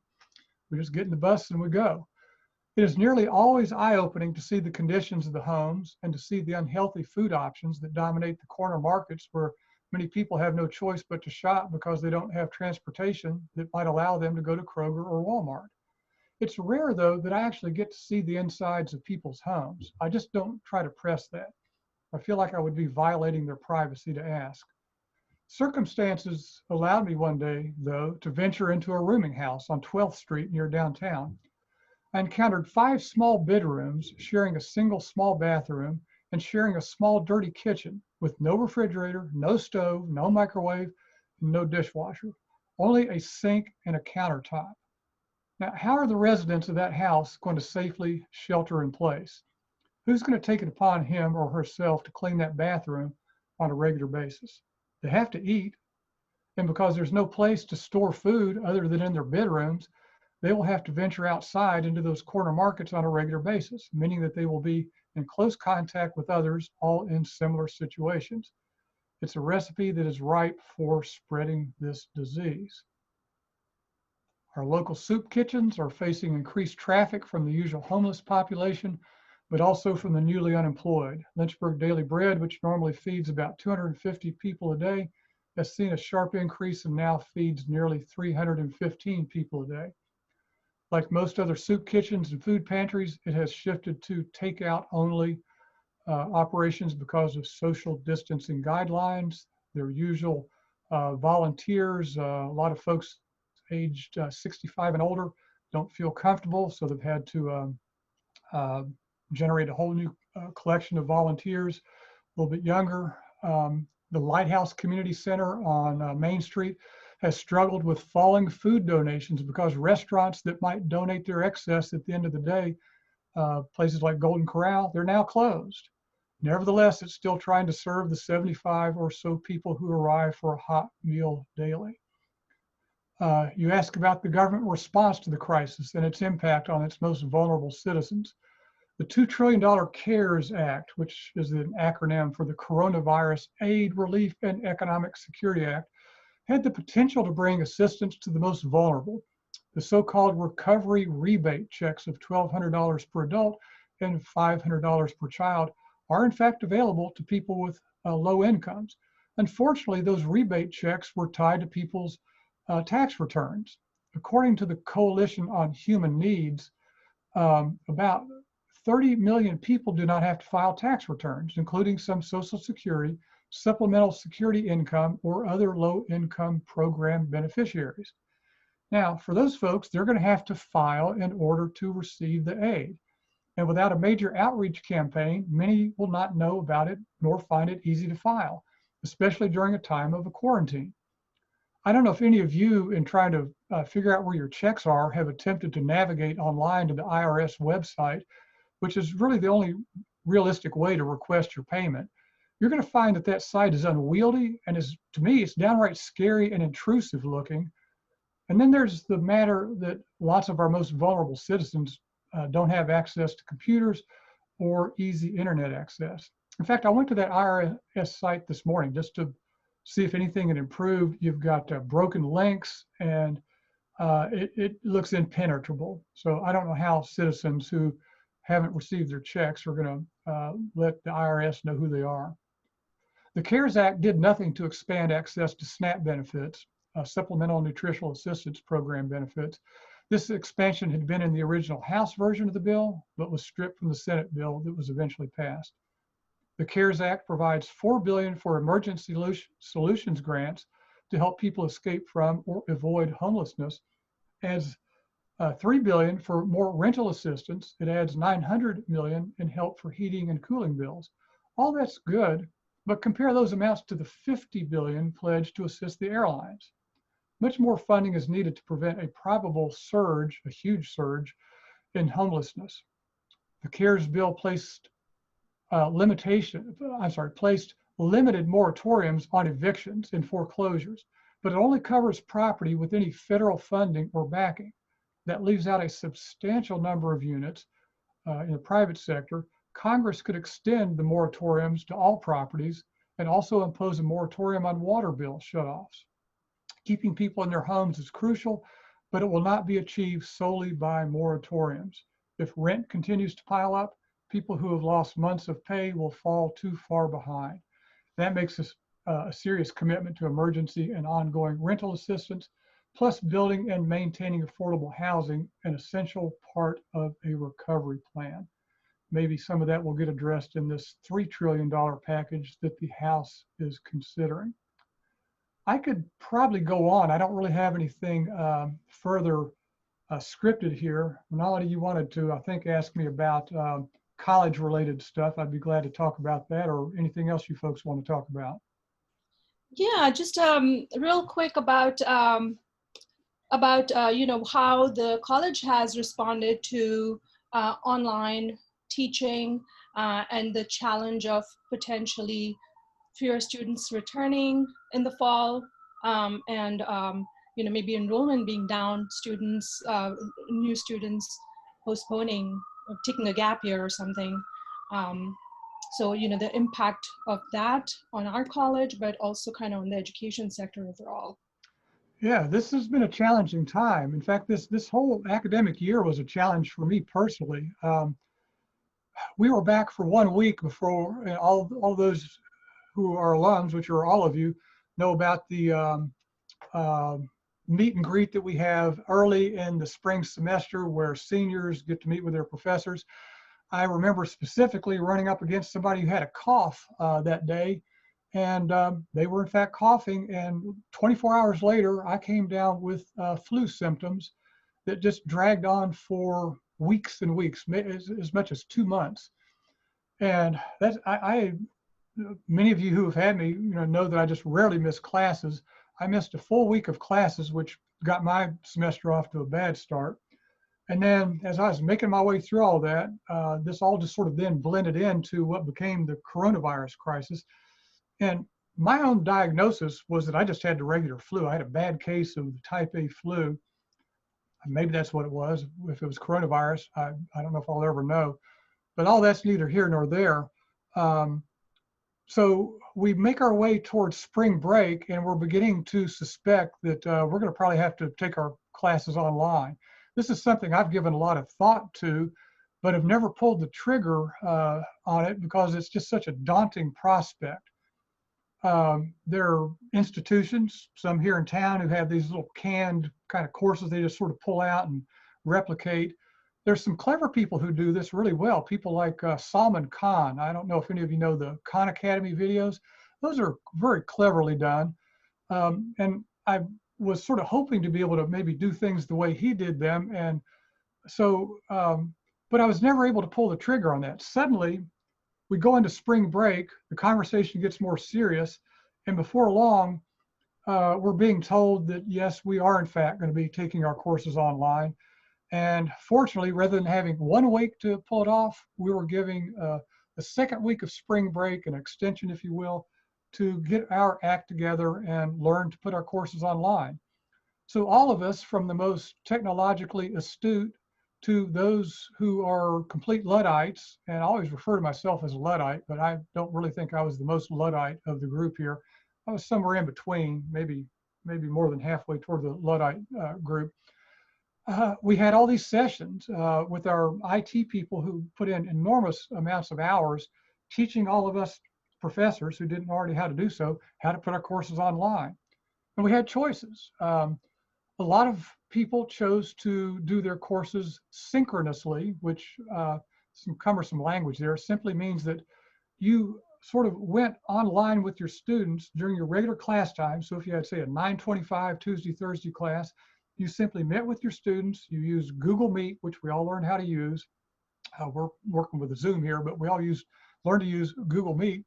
We just get in the bus and we go. It is nearly always eye-opening to see the conditions of the homes and to see the unhealthy food options that dominate the corner markets where many people have no choice but to shop because they don't have transportation that might allow them to go to Kroger or Walmart. It's rare, though, that I actually get to see the insides of people's homes. I just don't try to press that. I feel like I would be violating their privacy to ask. Circumstances allowed me one day, though, to venture into a rooming house on 12th Street near downtown. I encountered 5 small bedrooms sharing a single small bathroom and sharing a small dirty kitchen with no refrigerator, no stove, no microwave, no dishwasher, only a sink and a countertop. Now, how are the residents of that house going to safely shelter in place? Who's going to take it upon him or herself to clean that bathroom on a regular basis? They have to eat, and because there's no place to store food other than in their bedrooms, they will have to venture outside into those corner markets on a regular basis, meaning that they will be in close contact with others, all in similar situations. It's a recipe that is ripe for spreading this disease. Our local soup kitchens are facing increased traffic from the usual homeless population, but also from the newly unemployed. Lynchburg Daily Bread, which normally feeds about 250 people a day, has seen a sharp increase and now feeds nearly 315 people a day. Like most other soup kitchens and food pantries, it has shifted to takeout only operations because of social distancing guidelines. Their usual volunteers, a lot of folks aged 65 and older don't feel comfortable, so they've had to generate a whole new collection of volunteers, a little bit younger. The Lighthouse Community Center on Main Street has struggled with falling food donations because restaurants that might donate their excess at the end of the day, places like Golden Corral, they're now closed. Nevertheless, it's still trying to serve the 75 or so people who arrive for a hot meal daily. You ask about the government response to the crisis and its impact on its most vulnerable citizens. The $2 trillion CARES Act, which is an acronym for the Coronavirus Aid, Relief, and Economic Security Act, had the potential to bring assistance to the most vulnerable. The so-called recovery rebate checks of $1,200 per adult and $500 per child are in fact available to people with low incomes. Unfortunately, those rebate checks were tied to people's tax returns. According to the Coalition on Human Needs, about 30 million people do not have to file tax returns, including some Social Security, supplemental security income, or other low-income program beneficiaries. Now, for those folks, they're going to have to file in order to receive the aid. And without a major outreach campaign, many will not know about it nor find it easy to file, especially during a time of a quarantine. I don't know if any of you, in trying to figure out where your checks are, have attempted to navigate online to the IRS website, which is really the only realistic way to request your payment. You're going to find that that site is unwieldy and is, to me, it's downright scary and intrusive looking. And then there's the matter that lots of our most vulnerable citizens don't have access to computers or easy internet access. In fact, I went to that IRS site this morning just to see if anything had improved. You've got broken links, and it looks impenetrable. So I don't know how citizens who haven't received their checks are going to let the IRS know who they are. The CARES Act did nothing to expand access to SNAP benefits, Supplemental Nutritional Assistance Program benefits. This expansion had been in the original House version of the bill, but was stripped from the Senate bill that was eventually passed. The CARES Act provides $4 billion for emergency solutions grants to help people escape from or avoid homelessness, adds $3 billion for more rental assistance. It adds $900 million in help for heating and cooling bills. All that's good, but compare those amounts to the $50 billion pledged to assist the airlines. Much more funding is needed to prevent a probable surge, a huge surge, in homelessness. The CARES bill placed limited moratoriums on evictions and foreclosures, but it only covers property with any federal funding or backing. That leaves out a substantial number of units in the private sector. Congress could extend the moratoriums to all properties and also impose a moratorium on water bill shutoffs. Keeping people in their homes is crucial, but it will not be achieved solely by moratoriums. If rent continues to pile up, people who have lost months of pay will fall too far behind. That makes us a serious commitment to emergency and ongoing rental assistance, plus building and maintaining affordable housing, an essential part of a recovery plan. Maybe some of that will get addressed in this $3 trillion package that the House is considering. I could probably go on. I don't really have anything further scripted here. Nalini, you wanted to, I think, ask me about college-related stuff. I'd be glad to talk about that, or anything else you folks want to talk about. Yeah, just real quick about how the college has responded to online teaching and the challenge of potentially fewer students returning in the fall, and maybe enrollment being down, new students postponing or taking a gap year or something. So the impact of that on our college, but also kind of on the education sector overall. Yeah, this has been a challenging time. In fact, this whole academic year was a challenge for me personally. We were back for 1 week before, and all those who are alums, which are all of you, know about the meet and greet that we have early in the spring semester where seniors get to meet with their professors. I remember specifically running up against somebody who had a cough that day, and they were in fact coughing, and 24 hours later, I came down with flu symptoms that just dragged on for weeks and weeks, as much as 2 months. And that's, many of you who have had me, know that I just rarely miss classes. I missed a full week of classes, which got my semester off to a bad start. And then as I was making my way through all that, this all just sort of then blended into what became the coronavirus crisis. And my own diagnosis was that I just had the regular flu. I had a bad case of the type A flu. Maybe that's what it was. If it was coronavirus, I don't know if I'll ever know. But all that's neither here nor there. So we make our way towards spring break, and we're beginning to suspect that we're going to probably have to take our classes online. This is something I've given a lot of thought to, but have never pulled the trigger on it because it's just such a daunting prospect. There are institutions, some here in town, who have these little canned kind of courses they just sort of pull out and replicate. There's some clever people who do this really well. People like Salman Khan. I don't know if any of you know the Khan Academy videos. Those are very cleverly done. And I was sort of hoping to be able to maybe do things the way he did them. And so, but I was never able to pull the trigger on that. Suddenly, we go into spring break, the conversation gets more serious, and before long, we're being told that, yes, we are in fact going to be taking our courses online. And fortunately, rather than having 1 week to pull it off, we were giving the second week of spring break, an extension, if you will, to get our act together and learn to put our courses online. So all of us, from the most technologically astute to those who are complete Luddites, and I always refer to myself as a Luddite, but I don't really think I was the most Luddite of the group here. I was somewhere in between, maybe more than halfway toward the Luddite group. We had all these sessions with our IT people who put in enormous amounts of hours teaching all of us professors who didn't already how to do so, how to put our courses online. And we had choices. A lot of people chose to do their courses synchronously, which some cumbersome language there, simply means that you sort of went online with your students during your regular class time. So if you had, say, a 9:25 Tuesday, Thursday class, you simply met with your students. You used Google Meet, which we all learned how to use. We're working with a Zoom here, but we all learned to use Google Meet.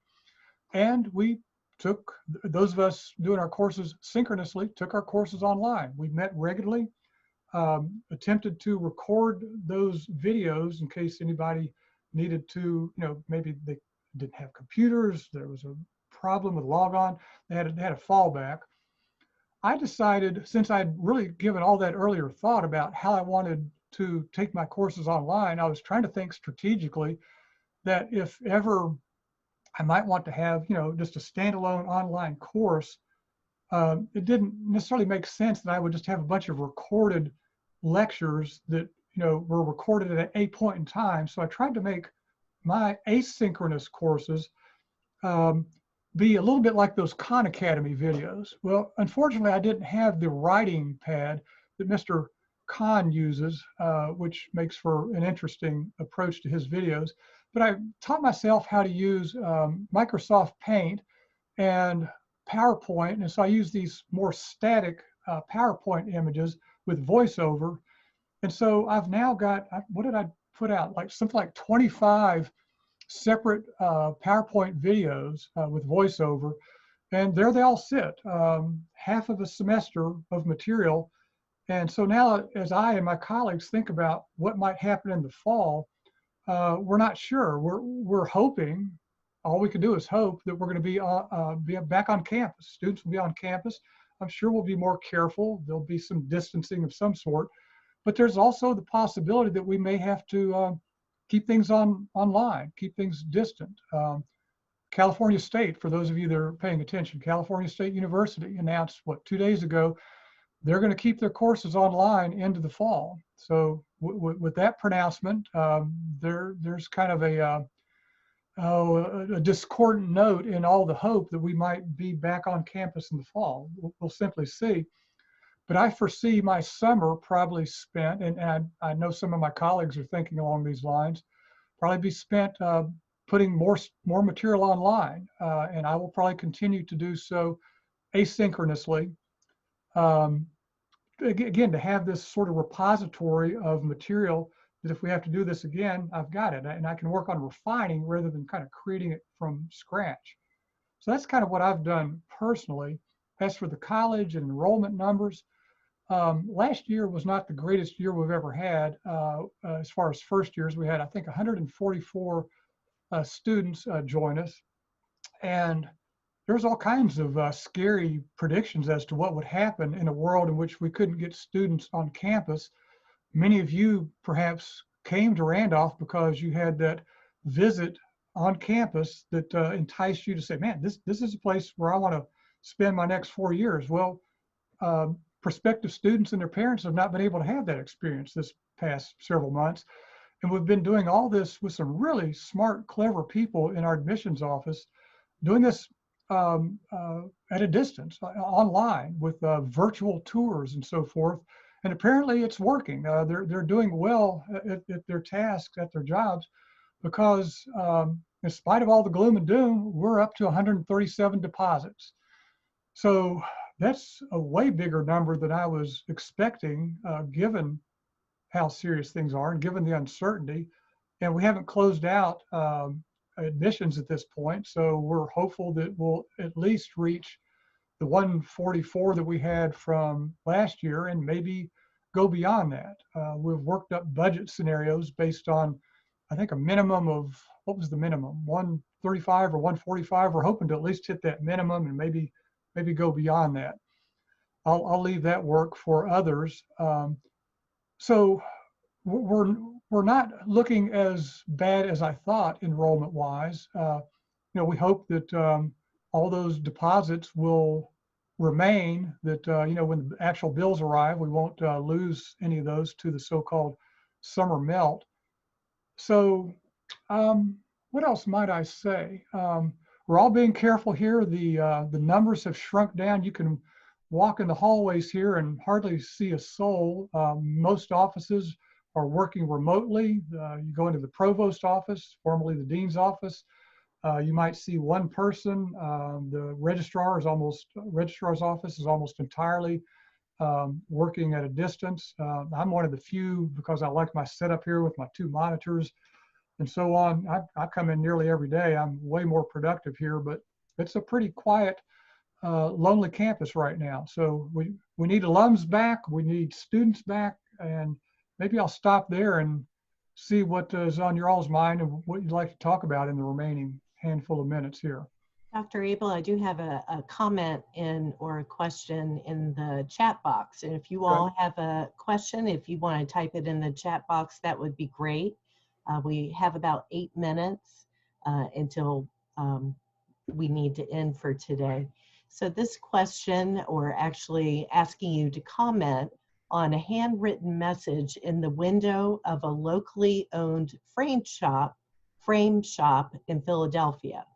And we took, those of us doing our courses synchronously, took our courses online. We met regularly, attempted to record those videos in case anybody needed to, maybe they didn't have computers, there was a problem with logon, they had a fallback. I decided, since I'd really given all that earlier thought about how I wanted to take my courses online, I was trying to think strategically that if ever I might want to have, just a standalone online course, it didn't necessarily make sense that I would just have a bunch of recorded lectures that, were recorded at a point in time. So I tried to make my asynchronous courses be a little bit like those Khan Academy videos. Well, unfortunately, I didn't have the writing pad that Mr. Khan uses, which makes for an interesting approach to his videos. But I taught myself how to use Microsoft Paint and PowerPoint. And so I use these more static PowerPoint images with voiceover. And so I've now got, what did I put out? Like something like 25 separate PowerPoint videos with voiceover. And there they all sit, half of a semester of material. And so now, as I and my colleagues think about what might happen in the fall, we're not sure. We're hoping, all we can do is hope that we're going to be back on campus. Students will be on campus. I'm sure we'll be more careful. There'll be some distancing of some sort. But there's also the possibility that we may have to keep things online, keep things distant. California State, for those of you that are paying attention, California State University announced, 2 days ago, they're going to keep their courses online into the fall. So with that pronouncement, there's kind of a discordant note in all the hope that we might be back on campus in the fall. We'll simply see. But I foresee my summer probably spent, and I know some of my colleagues are thinking along these lines, probably be spent putting more material online. And I will probably continue to do so asynchronously. Again, to have this sort of repository of material that if we have to do this again, I've got it. And I can work on refining rather than kind of creating it from scratch. So that's kind of what I've done personally. As for the college and enrollment numbers, last year was not the greatest year we've ever had. As far as first years, we had, I think, 144 students join us. And there's all kinds of scary predictions as to what would happen in a world in which we couldn't get students on campus. Many of you perhaps came to Randolph because you had that visit on campus that enticed you to say, man, this is a place where I want to spend my next 4 years. Well, prospective students and their parents have not been able to have that experience this past several months. And we've been doing all this with some really smart, clever people in our admissions office, doing this at a distance, online with virtual tours and so forth. And apparently it's working. They're doing well at their tasks, at their jobs, because in spite of all the gloom and doom, we're up to 137 deposits. So that's a way bigger number than I was expecting, given how serious things are and given the uncertainty. And we haven't closed out admissions at this point. So we're hopeful that we'll at least reach the 144 that we had from last year and maybe go beyond that. We've worked up budget scenarios based on, I think, a minimum of, what was the minimum? 135 or 145. We're hoping to at least hit that minimum and maybe go beyond that. I'll leave that work for others. So we're not looking as bad as I thought enrollment wise. We hope that all those deposits will remain, that when the actual bills arrive, we won't lose any of those to the so-called summer melt. So what else might I say? We're all being careful here. The numbers have shrunk down. You can walk in the hallways here and hardly see a soul. Most offices are working remotely. You go into the provost office, formerly the dean's office. You might see one person. The registrar's office is almost entirely working at a distance. I'm one of the few, because I like my setup here with my 2 monitors and so on. I come in nearly every day. I'm way more productive here, but it's a pretty quiet, lonely campus right now. So we need alums back. We need students back. And maybe I'll stop there and see what is on your all's mind and what you'd like to talk about in the remaining handful of minutes here. Dr. Abell, I do have a comment or a question in the chat box. And if you all have a question, if you want to type it in the chat box, that would be great. We have about 8 minutes until we need to end for today. So this question, or actually asking you to comment on a handwritten message in the window of a locally owned frame shop in Philadelphia.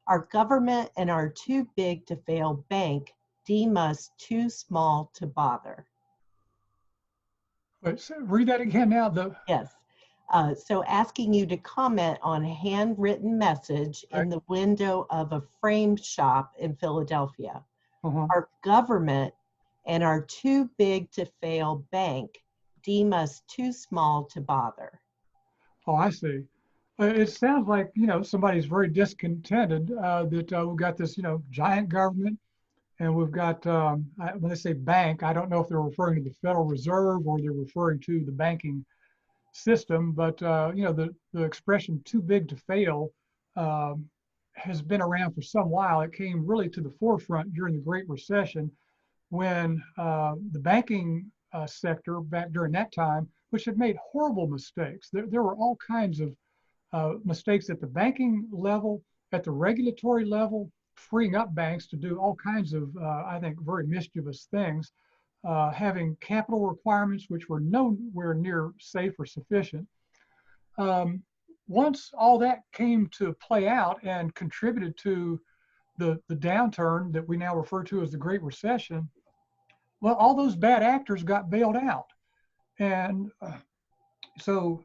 Our government and our too big to fail bank deem us too small to bother. But read that again now. Yes. So asking you to comment on a handwritten message in the window of a frame shop in Philadelphia. Our government and our too big to fail bank deem us too small to bother. Oh, I see. It sounds like, somebody's very discontented that we've got this, giant government, and we've got, when they say bank, I don't know if they're referring to the Federal Reserve or they're referring to the banking system, but, the expression too big to fail has been around for some while. It came really to the forefront during the Great Recession, when the banking sector back during that time, which had made horrible mistakes. There were all kinds of mistakes at the banking level, at the regulatory level, freeing up banks to do all kinds of, I think, very mischievous things, having capital requirements which were nowhere near safe or sufficient. Once all that came to play out and contributed to the downturn that we now refer to as the Great Recession, well, all those bad actors got bailed out. And so,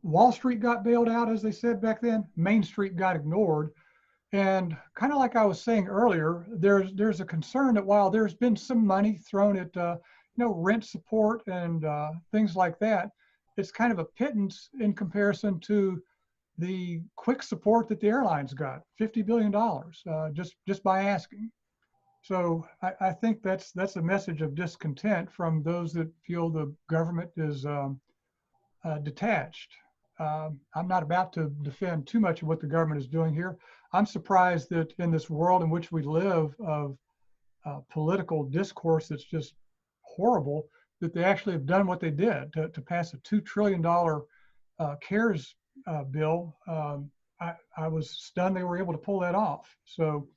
Wall Street got bailed out, as they said back then. Main Street got ignored. And kind of like I was saying earlier, there's a concern that while there's been some money thrown at rent support and things like that, it's kind of a pittance in comparison to the quick support that the airlines got, $50 billion just by asking. So I think that's a message of discontent from those that feel the government is detached. I'm not about to defend too much of what the government is doing here. I'm surprised that in this world in which we live of political discourse that's just horrible, that they actually have done what they did to pass a $2 trillion CARES bill. I was stunned they were able to pull that off. So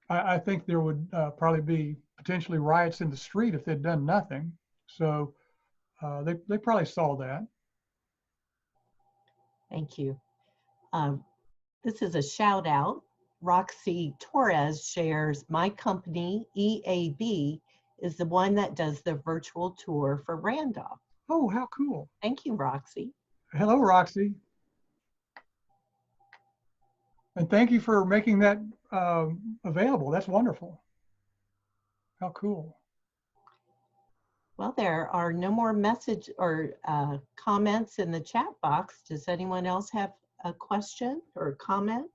I think there would probably be potentially riots in the street if they'd done nothing. So they probably saw that. Thank you. This is a shout out Roxy Torres shares, my company, EAB, is the one that does the virtual tour for Randolph. Oh, how cool. Thank you, Roxy. Hello, Roxy. And thank you for making that available. That's wonderful. How cool. Well, there are no more message or comments in the chat box. Does anyone else have a question or comment?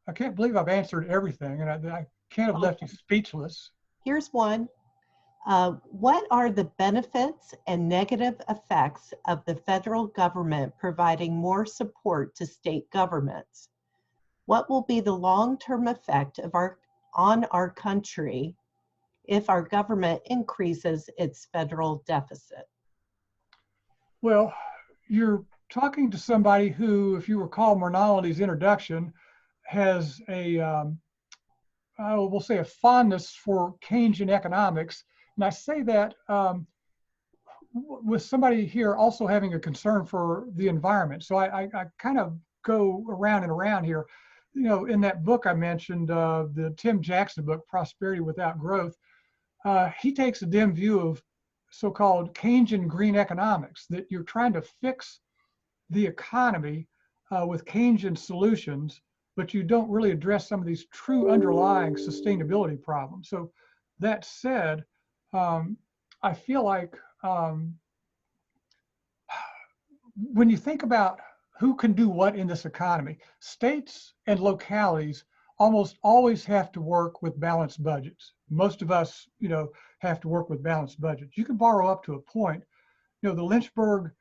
I can't believe I've answered everything, and I can't have left you speechless. Here's one. What are the benefits and negative effects of the federal government providing more support to state governments? What will be the long-term effect of on our country if our government increases its federal deficit? Well, you're talking to somebody who, if you recall Mernality's introduction, has we'll say a fondness for Keynesian economics. And I say that with somebody here also having a concern for the environment. So I kind of go around and around here. You know, in that book I mentioned, the Tim Jackson book, Prosperity Without Growth, he takes a dim view of so-called Keynesian green economics, that you're trying to fix the economy with Keynesian solutions, but you don't really address some of these true underlying sustainability problems. So that said, I feel like when you think about who can do what in this economy, states and localities almost always have to work with balanced budgets. Most of us, you know, have to work with balanced budgets. You can borrow up to a point. You know, the Lynchburg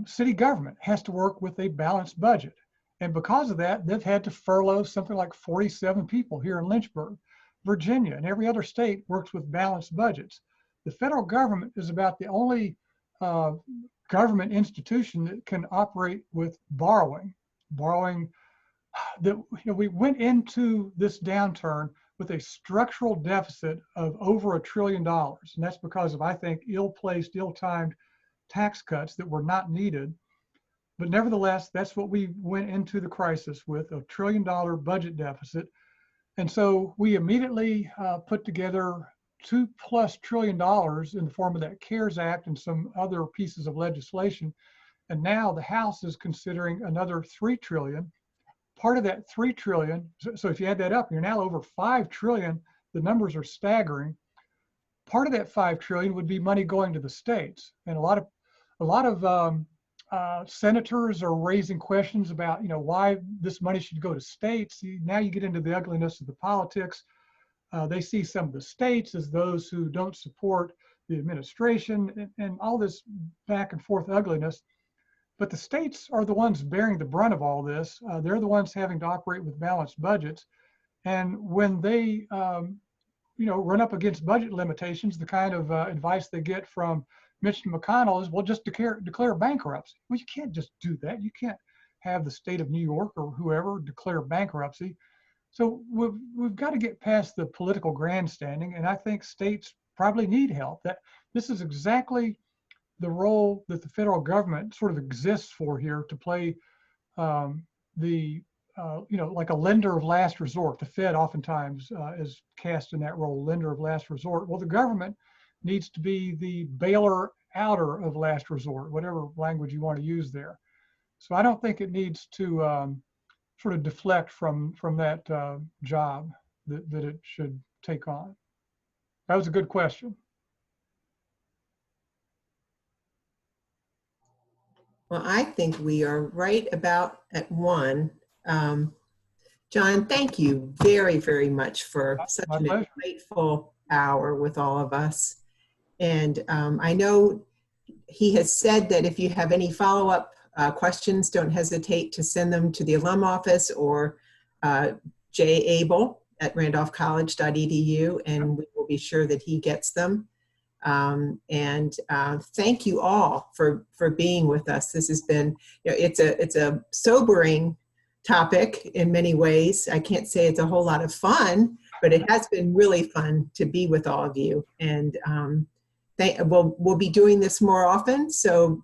city government has to work with a balanced budget. And because of that, they've had to furlough something like 47 people here in Lynchburg. Virginia and every other state works with balanced budgets. The federal government is about the only government institution that can operate with borrowing. That, you know, we went into this downturn with a structural deficit of over $1 trillion. And that's because of, I think, ill-placed, ill-timed tax cuts that were not needed. But nevertheless, that's what we went into the crisis with, $1 trillion budget deficit. And so we immediately put together $2+ trillion in the form of that CARES Act and some other pieces of legislation. And now the House is considering another $3 trillion. Part of that $3 trillion, so if you add that up, you're now over $5 trillion. The numbers are staggering. Part of that $5 trillion would be money going to the states. And a lot of senators are raising questions about, you know, why this money should go to states. Now you get into the ugliness of the politics. They see some of the states as those who don't support the administration and all this back and forth ugliness. But the states are the ones bearing the brunt of all this. They're the ones having to operate with balanced budgets. And when they, you know, run up against budget limitations, the kind of advice they get from Mitch McConnell is, well, just declare bankruptcy. Well, you can't just do that. You can't have the state of New York or whoever declare bankruptcy. So we've got to get past the political grandstanding, and I think states probably need help. That this is exactly the role that the federal government sort of exists for here, to play you know, like a lender of last resort. The Fed oftentimes is cast in that role, lender of last resort. Well, the government needs to be the bailer outer of last resort, whatever language you want to use there. So I don't think it needs to sort of deflect from that job that it should take on. That was a good question. Well, I think we are right about at 1. John, thank you very, very much for such an grateful hour with all of us. And I know he has said that if you have any follow-up questions, don't hesitate to send them to the alum office or Abell at randolphcollege.edu, and we will be sure that he gets them. Thank you all for being with us. This has been, you know, it's a sobering topic in many ways. I can't say it's a whole lot of fun, but it has been really fun to be with all of you. And we'll be doing this more often, so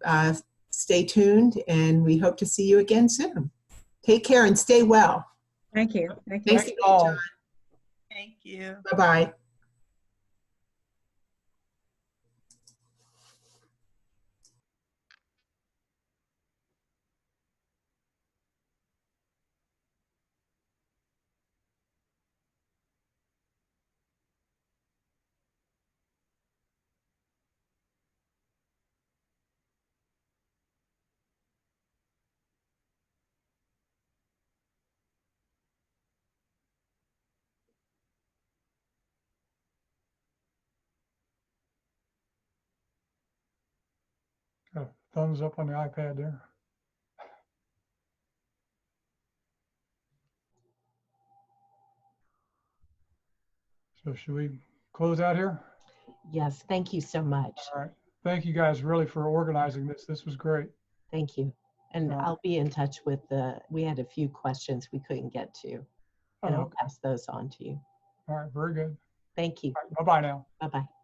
stay tuned, and we hope to see you again soon. Take care and stay well. Thank you. Thank you. Thanks Thank again, you all. John. Thank you. Bye-bye. Got a thumbs up on the iPad there. So should we close out here? Yes, thank you so much. All right. Thank you guys really for organizing this. This was great. Thank you. And All right. I'll be in touch with we had a few questions we couldn't get to, and Oh, I'll okay. pass those on to you. All right. Very good. Thank you. All right, bye-bye now. Bye-bye.